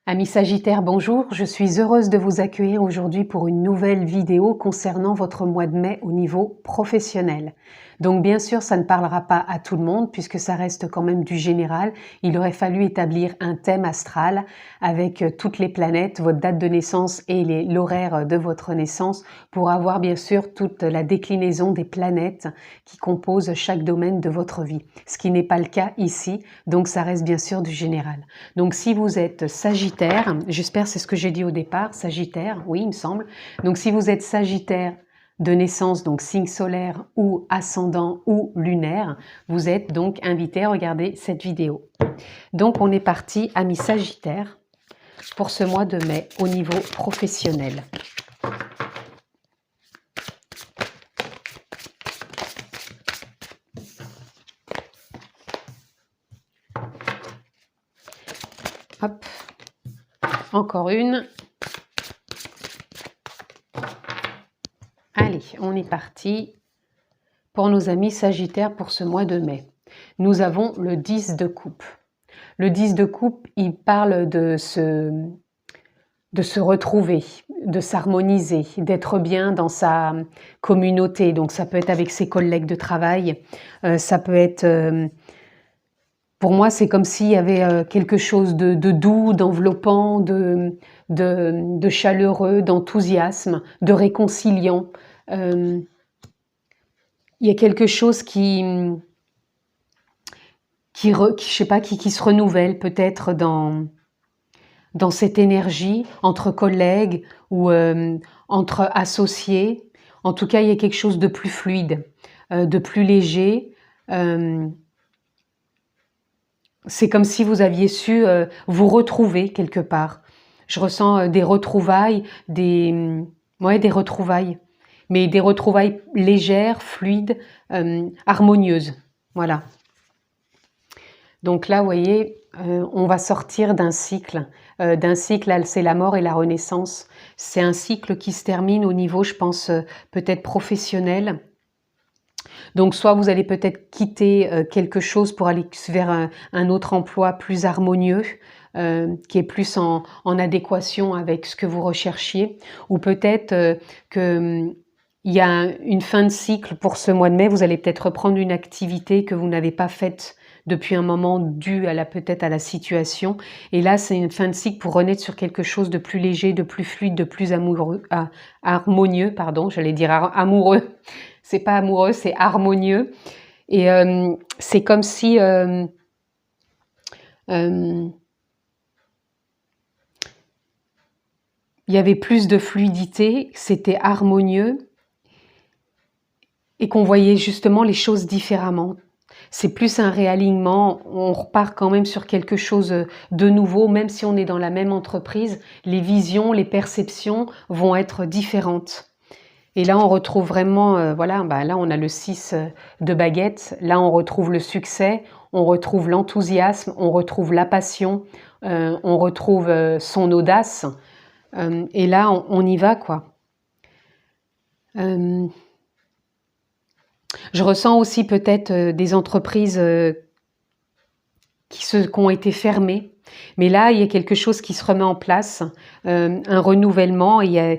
Amis Sagittaires, bonjour, je suis heureuse de vous accueillir aujourd'hui pour une nouvelle vidéo concernant votre mois de mai au niveau professionnel. Donc bien sûr, ça ne parlera pas à tout le monde puisque ça reste quand même du général. Il aurait fallu établir un thème astral avec toutes les planètes, votre date de naissance et l'horaire de votre naissance pour avoir bien sûr toute la déclinaison des planètes qui composent chaque domaine de votre vie. Ce qui n'est pas le cas ici, donc ça reste bien sûr du général. Donc si vous êtes Sagittaire, j'espère c'est ce que j'ai dit au départ, Sagittaire, oui il me semble. Donc si vous êtes Sagittaire de naissance, donc signe solaire ou ascendant ou lunaire, vous êtes donc invité à regarder cette vidéo. Donc on est parti, amis Sagittaires, pour ce mois de mai au niveau professionnel. Hop, encore une. Allez, on est parti pour nos amis Sagittaires pour ce mois de mai. Nous avons le 10 de coupe. Le 10 de coupe, il parle de se retrouver, de s'harmoniser, d'être bien dans sa communauté. Donc ça peut être avec ses collègues de travail, ça peut être... pour moi, c'est comme s'il y avait quelque chose de doux, d'enveloppant, de chaleureux, d'enthousiasme, de réconciliant. Il y a quelque chose qui se renouvelle peut-être dans cette énergie entre collègues ou entre associés. En tout cas, il y a quelque chose de plus fluide, de plus léger. C'est comme si vous aviez su vous retrouver quelque part. Je ressens des retrouvailles, des retrouvailles, mais des retrouvailles légères, fluides, harmonieuses. Voilà. Donc là, vous voyez, on va sortir d'un cycle. C'est la mort et la renaissance. C'est un cycle qui se termine au niveau, je pense, peut-être professionnel. Donc soit vous allez peut-être quitter quelque chose pour aller vers un autre emploi plus harmonieux, qui est plus en adéquation avec ce que vous recherchiez, ou peut-être qu'il y a une fin de cycle pour ce mois de mai. Vous allez peut-être reprendre une activité que vous n'avez pas faite depuis un moment dû peut-être à la situation. Et là, c'est une fin de cycle pour renaître sur quelque chose de plus léger, de plus fluide, de plus harmonieux, pardon, j'allais dire amoureux. C'est pas amoureux, c'est harmonieux. Et c'est comme si il y avait plus de fluidité, c'était harmonieux et qu'on voyait justement les choses différemment. C'est plus un réalignement, on repart quand même sur quelque chose de nouveau, même si on est dans la même entreprise, les visions, les perceptions vont être différentes. Et là, on retrouve vraiment, voilà, là, on a le 6 de baguette. Là, on retrouve le succès, on retrouve l'enthousiasme, on retrouve la passion, on retrouve son audace. Et là, on y va, quoi. Je ressens aussi peut-être des entreprises qui ont été fermées. Mais là, il y a quelque chose qui se remet en place, un renouvellement, il y a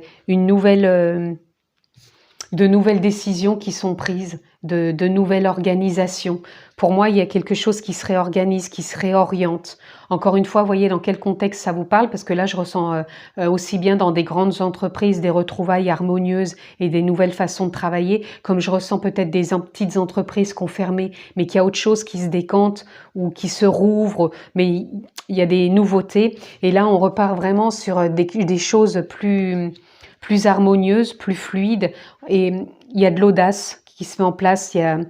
de nouvelles décisions qui sont prises, de nouvelles organisations. Pour moi, il y a quelque chose qui se réorganise, qui se réoriente. Encore une fois, voyez dans quel contexte ça vous parle, parce que là, je ressens aussi bien dans des grandes entreprises des retrouvailles harmonieuses et des nouvelles façons de travailler, comme je ressens peut-être des petites entreprises qui ont fermé, mais qu'il y a autre chose qui se décante ou qui se rouvre, mais il y a des nouveautés. Et là, on repart vraiment sur des choses plus harmonieuse, plus fluide, et il y a de l'audace qui se met en place, il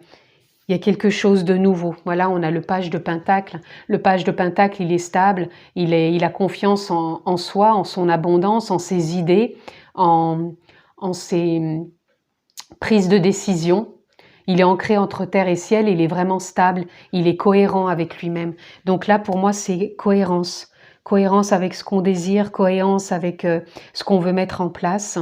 y a quelque chose de nouveau. Voilà, on a le page de Pentacle. Le page de Pentacle, il est stable, il a confiance en soi, en son abondance, en ses idées, en ses prises de décision. Il est ancré entre terre et ciel, il est vraiment stable, il est cohérent avec lui-même. Donc là, pour moi, c'est cohérence. Cohérence avec ce qu'on désire, cohérence avec ce qu'on veut mettre en place.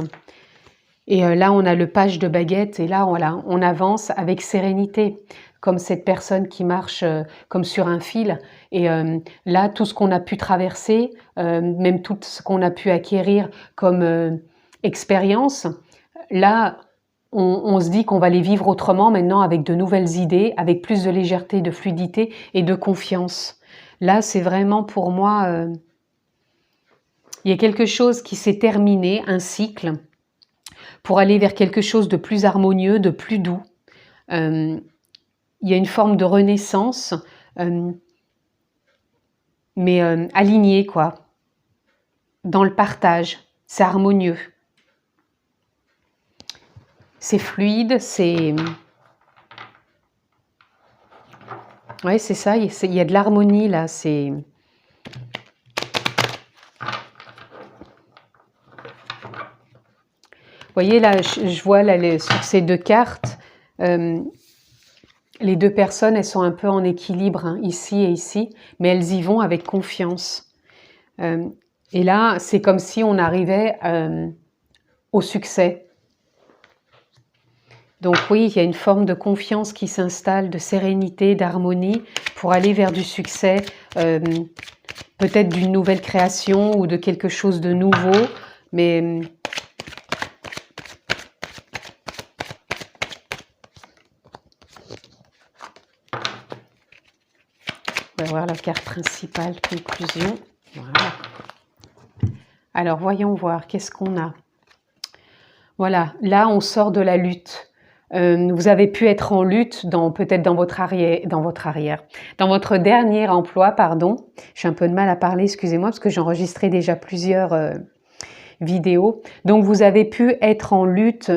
Et là, on a le page de baguette et là, voilà, on avance avec sérénité. comme cette personne qui marche comme sur un fil. Et là, tout ce qu'on a pu traverser, même tout ce qu'on a pu acquérir comme expérience, là, on se dit qu'on va les vivre autrement maintenant, avec de nouvelles idées, avec plus de légèreté, de fluidité et de confiance. Là, c'est vraiment pour moi, il y a quelque chose qui s'est terminé, un cycle, pour aller vers quelque chose de plus harmonieux, de plus doux. Il y a une forme de renaissance, mais alignée, quoi, dans le partage. C'est harmonieux. C'est fluide, c'est... Ouais, c'est ça, il y a de l'harmonie là, c'est... Vous voyez là, je vois là, sur ces deux cartes, les deux personnes, elles sont un peu en équilibre, hein, ici et ici, mais elles y vont avec confiance. Et là, c'est comme si on arrivait au succès. Donc oui, il y a une forme de confiance qui s'installe, de sérénité, d'harmonie, pour aller vers du succès, peut-être d'une nouvelle création ou de quelque chose de nouveau, mais... On va voir la carte principale, conclusion. Voilà. Alors, voyons voir, qu'est-ce qu'on a? Voilà, là, on sort de la lutte. Vous avez pu être en lutte, peut-être dans votre dernier emploi, pardon. J'ai un peu de mal à parler, excusez-moi, parce que j'ai enregistré déjà plusieurs vidéos. Donc, vous avez pu être en lutte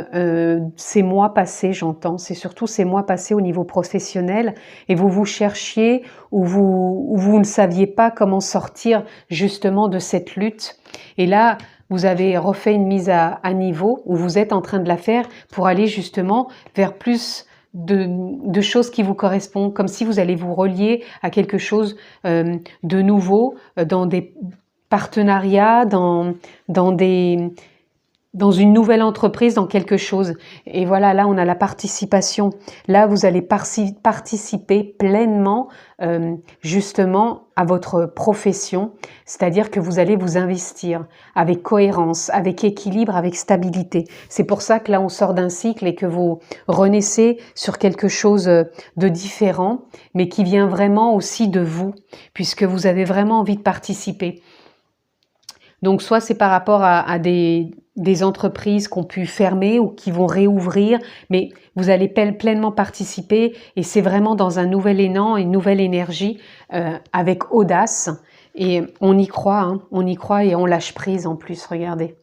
ces mois passés, j'entends. C'est surtout ces mois passés au niveau professionnel, et vous cherchiez ou vous ne saviez pas comment sortir justement de cette lutte. Et là, vous avez refait une mise à niveau, ou vous êtes en train de la faire pour aller justement vers plus de choses qui vous correspondent, comme si vous allez vous relier à quelque chose de nouveau, dans des partenariats, dans une nouvelle entreprise, dans quelque chose. Et voilà, là, on a la participation. Là, vous allez participer pleinement, justement, à votre profession. C'est-à-dire que vous allez vous investir avec cohérence, avec équilibre, avec stabilité. C'est pour ça que là, on sort d'un cycle et que vous renaissez sur quelque chose de différent, mais qui vient vraiment aussi de vous, puisque vous avez vraiment envie de participer. Donc, soit c'est par rapport à des entreprises qui ont pu fermer ou qui vont réouvrir, mais vous allez pleinement participer, et c'est vraiment dans un nouvel élan, une nouvelle énergie, avec audace, et on y croit, hein, on y croit et on lâche prise en plus, regardez.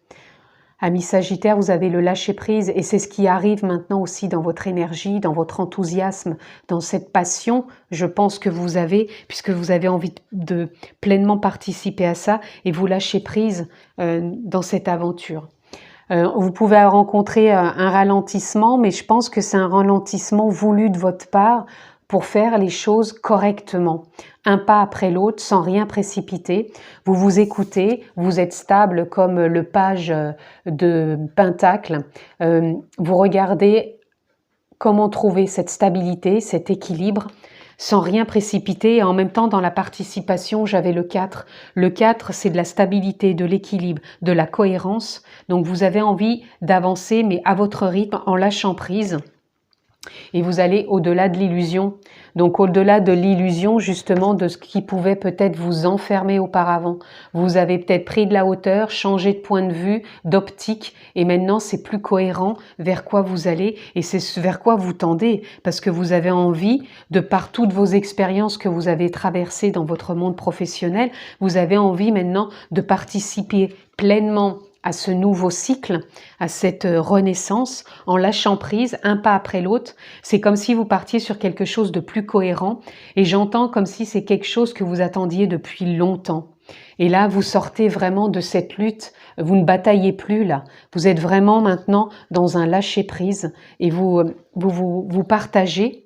Amis Sagittaire, vous avez le lâcher prise, et c'est ce qui arrive maintenant aussi dans votre énergie, dans votre enthousiasme, dans cette passion, je pense que vous avez, puisque vous avez envie de pleinement participer à ça, et vous lâchez prise dans cette aventure. Vous pouvez rencontrer un ralentissement, mais je pense que c'est un ralentissement voulu de votre part pour faire les choses correctement, un pas après l'autre, sans rien précipiter. Vous vous écoutez, vous êtes stable comme le page de Pentacle. Vous regardez comment trouver cette stabilité, cet équilibre, sans rien précipiter, et en même temps dans la participation, j'avais le 4. Le 4, c'est de la stabilité, de l'équilibre, de la cohérence. Donc vous avez envie d'avancer, mais à votre rythme, en lâchant prise. Et vous allez au-delà de l'illusion. Donc au-delà de l'illusion justement de ce qui pouvait peut-être vous enfermer auparavant. Vous avez peut-être pris de la hauteur, changé de point de vue, d'optique, et maintenant c'est plus cohérent vers quoi vous allez, et c'est vers quoi vous tendez, parce que vous avez envie, de par toutes vos expériences que vous avez traversées dans votre monde professionnel, vous avez envie maintenant de participer pleinement à ce nouveau cycle, à cette renaissance, en lâchant prise, un pas après l'autre. C'est comme si vous partiez sur quelque chose de plus cohérent, et j'entends comme si c'est quelque chose que vous attendiez depuis longtemps. Et là, vous sortez vraiment de cette lutte, vous ne bataillez plus là, vous êtes vraiment maintenant dans un lâcher-prise, et vous partagez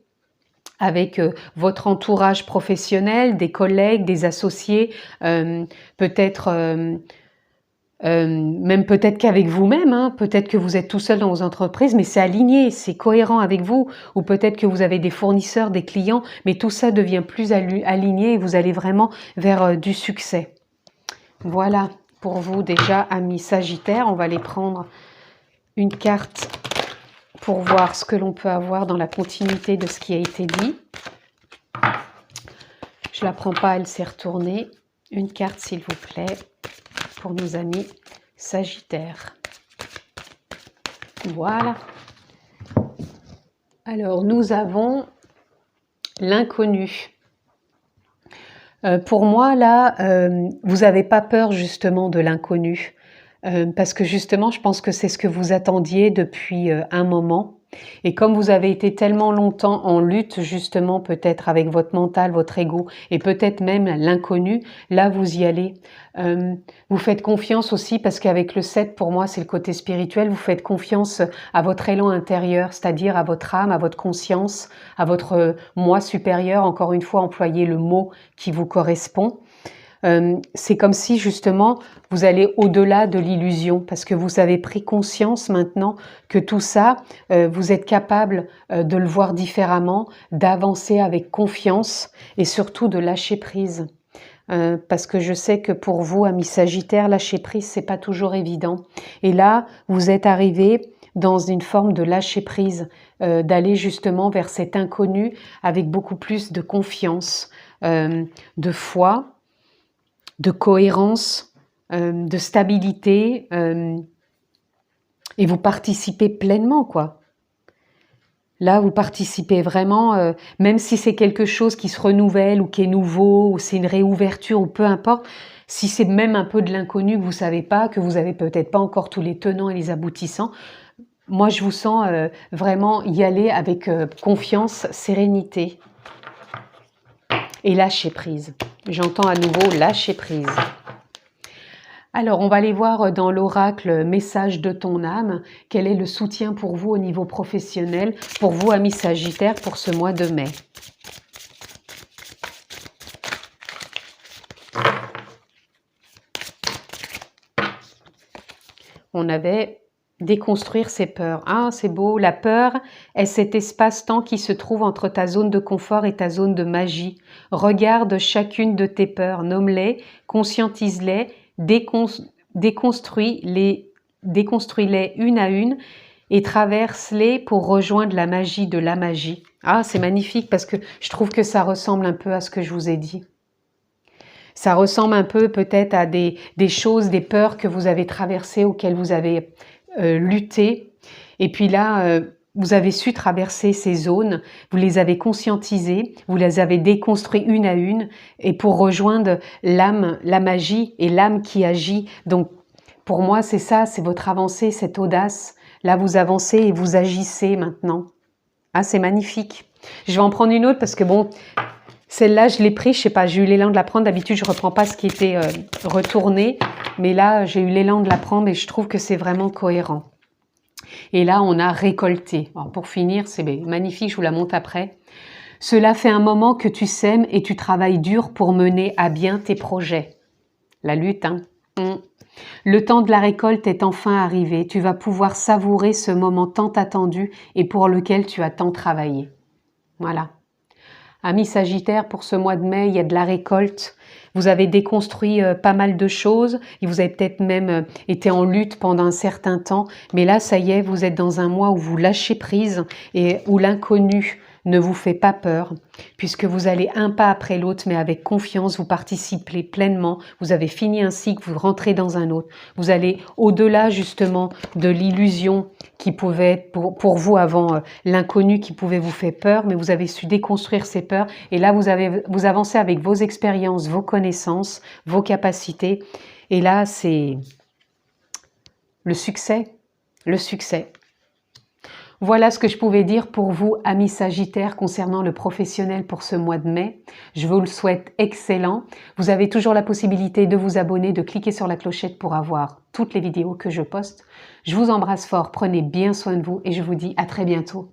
avec votre entourage professionnel, des collègues, des associés, peut-être même peut-être qu'avec vous-même, hein, peut-être que vous êtes tout seul dans vos entreprises, mais c'est aligné, c'est cohérent avec vous, ou peut-être que vous avez des fournisseurs, des clients, mais tout ça devient plus aligné et vous allez vraiment vers du succès. Voilà pour vous déjà, amis Sagittaires. On va aller prendre une carte pour voir ce que l'on peut avoir dans la continuité de ce qui a été dit. Je la prends pas, elle s'est retournée. Une carte, s'il vous plaît, pour nos amis Sagittaires. Voilà. Alors, nous avons l'inconnu. Pour moi, là, vous n'avez pas peur justement de l'inconnu. Parce que justement, je pense que c'est ce que vous attendiez depuis un moment. Et comme vous avez été tellement longtemps en lutte, justement, peut-être avec votre mental, votre ego, et peut-être même l'inconnu, là, vous y allez. Vous faites confiance aussi, parce qu'avec le 7, pour moi, c'est le côté spirituel, vous faites confiance à votre élan intérieur, c'est-à-dire à votre âme, à votre conscience, à votre moi supérieur, encore une fois, employez le mot qui vous correspond. C'est comme si justement vous allez au-delà de l'illusion parce que vous avez pris conscience maintenant que tout ça, vous êtes capable de le voir différemment, d'avancer avec confiance et surtout de lâcher prise. Parce que je sais que pour vous, amis Sagittaires, lâcher prise, c'est pas toujours évident. Et là, vous êtes arrivé dans une forme de lâcher prise, d'aller justement vers cet inconnu avec beaucoup plus de confiance, de foi, de cohérence, de stabilité, et vous participez pleinement, quoi. Là, vous participez vraiment, même si c'est quelque chose qui se renouvelle ou qui est nouveau, ou c'est une réouverture, ou peu importe, si c'est même un peu de l'inconnu que vous savez pas, que vous avez peut-être pas encore tous les tenants et les aboutissants, moi je vous sens vraiment y aller avec confiance, sérénité et lâcher prise. J'entends à nouveau lâcher prise. Alors, on va aller voir dans l'oracle « Message de ton âme » quel est le soutien pour vous au niveau professionnel, pour vous, amis Sagittaires, pour ce mois de mai. On avait déconstruire ses peurs. Ah, c'est beau. La peur est cet espace-temps qui se trouve entre ta zone de confort et ta zone de magie. Regarde chacune de tes peurs, nomme-les, conscientise-les, déconstruis-les une à une et traverse-les pour rejoindre la magie de la magie. Ah, c'est magnifique parce que je trouve que ça ressemble un peu à ce que je vous ai dit. Ça ressemble un peu peut-être à des choses, des peurs que vous avez traversées, auxquelles vous avez lutté. Et puis là, vous avez su traverser ces zones, vous les avez conscientisées, vous les avez déconstruites une à une, et pour rejoindre l'âme, la magie et l'âme qui agit. Donc, pour moi, c'est ça, c'est votre avancée, cette audace. Là, vous avancez et vous agissez maintenant. Ah, c'est magnifique. Je vais en prendre une autre parce que bon, celle-là, je l'ai prise, je sais pas, j'ai eu l'élan de la prendre. D'habitude, je reprends pas ce qui était retourné, mais là, j'ai eu l'élan de la prendre et je trouve que c'est vraiment cohérent. Et là, on a récolté. Alors, pour finir, c'est magnifique, je vous la montre après. Cela fait un moment que tu sèmes et tu travailles dur pour mener à bien tes projets. La lutte, hein. Le temps de la récolte est enfin arrivé. Tu vas pouvoir savourer ce moment tant attendu et pour lequel tu as tant travaillé. Voilà. Amis Sagittaires, pour ce mois de mai, il y a de la récolte. Vous avez déconstruit pas mal de choses et vous avez peut-être même été en lutte pendant un certain temps. Mais là, ça y est, vous êtes dans un mois où vous lâchez prise et où l'inconnu ne vous fait pas peur, puisque vous allez un pas après l'autre, mais avec confiance, vous participez pleinement. Vous avez fini un cycle, vous rentrez dans un autre. Vous allez au-delà justement de l'illusion qui pouvait être pour vous avant l'inconnu qui pouvait vous faire peur, mais vous avez su déconstruire ces peurs. Et là, vous avancez avec vos expériences, vos connaissances, vos capacités. Et là, c'est le succès, le succès. Voilà ce que je pouvais dire pour vous, amis Sagittaires, concernant le professionnel pour ce mois de mai. Je vous le souhaite excellent. Vous avez toujours la possibilité de vous abonner, de cliquer sur la clochette pour avoir toutes les vidéos que je poste. Je vous embrasse fort, prenez bien soin de vous et je vous dis à très bientôt.